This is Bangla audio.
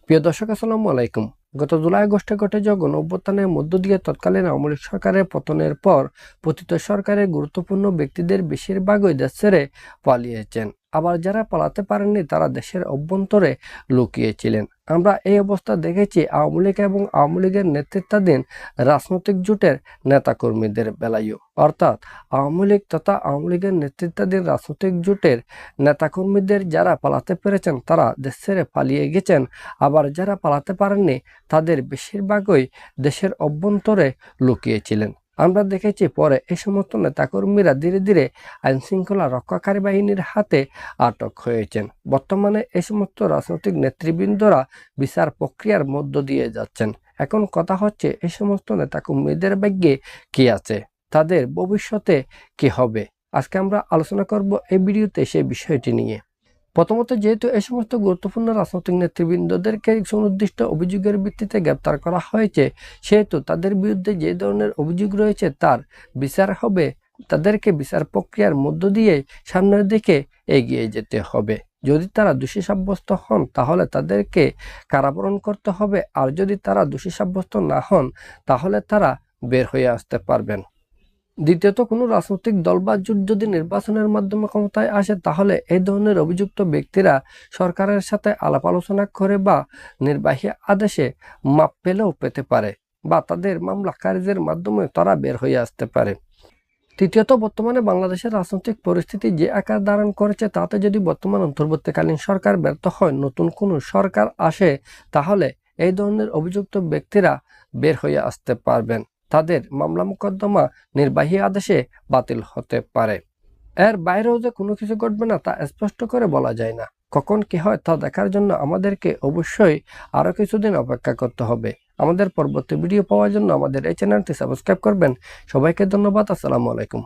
প্রিয় দর্শক, আসসালামু আলাইকুম। গত জুলাই আগস্টে ঘটে যাওয়া গণঅভ্যুত্থানের মধ্য দিয়ে তৎকালীন আওয়ামী লীগ সরকারের পতনের পর পতিত সরকারের গুরুত্বপূর্ণ ব্যক্তিদের বেশিরভাগই দেশ ছেড়ে পালিয়েছেন। আবার যারা পালাতে পারেননি তারা দেশের অভ্যন্তরে লুকিয়েছিলেন। আমরা এই অবস্থা দেখেছি আওয়ামী লীগ এবং আওয়ামী লীগের নেতৃত্বাধীন রাজনৈতিক জোটের নেতাকর্মীদের বেলায়ও। অর্থাৎ আওয়ামী লীগ তথা আওয়ামী লীগের নেতৃত্বাধীন রাজনৈতিক জোটের নেতাকর্মীদের যারা পালাতে পেরেছেন তারা দেশ ছেড়ে পালিয়ে গেছেন। আবার যারা পালাতে পারেননি তাদের বেশিরভাগই দেশের অভ্যন্তরে লুকিয়েছিলেন। আমরা দেখেছি পরে এই সমস্ত নেতাকর্মীরা ধীরে ধীরে আইনশৃঙ্খলা রক্ষাকারী বাহিনীর হাতে আটক হয়েছেন। বর্তমানে এই সমস্ত রাজনৈতিক নেতৃবৃন্দরা বিচার প্রক্রিয়ার মধ্য দিয়ে যাচ্ছেন। এখন কথা হচ্ছে এই সমস্ত নেতাকর্মীদের ভাগ্যে কি আছে, তাদের ভবিষ্যতে কি হবে। আজকে আমরা আলোচনা করব এই ভিডিওতে সেই বিষয়টি নিয়ে। প্রথমত, যেহেতু এই সমস্ত গুরুত্বপূর্ণ রাজনৈতিক নেতৃবৃন্দদেরকে সুনির্দিষ্ট অভিযোগের ভিত্তিতে গ্রেপ্তার করা হয়েছে, সেহেতু তাদের বিরুদ্ধে যে ধরনের অভিযোগ রয়েছে তার বিচার হবে। তাদেরকে বিচার প্রক্রিয়ার মধ্য দিয়ে সামনের দিকে এগিয়ে যেতে হবে। যদি তারা দোষী সাব্যস্ত হন তাহলে তাদেরকে কারাবরণ করতে হবে, আর যদি তারা দোষী সাব্যস্ত না হন তাহলে তারা বের হয়ে আসতে পারবেন। দ্বিতীয়ত, কোনো রাজনৈতিক দল বা জোট যদি নির্বাচনের মাধ্যমে ক্ষমতায় আসে তাহলে এই ধরনের অভিযুক্ত ব্যক্তিরা সরকারের সাথে আলাপ আলোচনা করে বা নির্বাহী আদেশে মাপ পেলেও পেতে পারে, বা তাদের মামলা খারিজের মাধ্যমে তারা বের হয়ে আসতে পারে। তৃতীয়ত, বর্তমানে বাংলাদেশের রাজনৈতিক পরিস্থিতি যে আকার ধারণ করেছে তাতে যদি বর্তমান অন্তর্বর্তীকালীন সরকার ব্যর্থ হয়, নতুন কোনো সরকার আসে, তাহলে এই ধরনের অভিযুক্ত ব্যক্তিরা বের হয়ে আসতে পারবেন। তাদের মামলা মোকদ্দমা নির্বাহী আদেশে বাতিল হতে পারে। এর বাইরেও যে কোনো কিছু ঘটবে না তা স্পষ্ট করে বলা যায় না। কখন কি হয় তা দেখার জন্য আমাদেরকে অবশ্যই আরো কিছুদিন অপেক্ষা করতে হবে। আমাদের পরবর্তী ভিডিও পাওয়ার জন্য আমাদের এই চ্যানেলটি সাবস্ক্রাইব করবেন। সবাইকে ধন্যবাদ। আসসালামু আলাইকুম।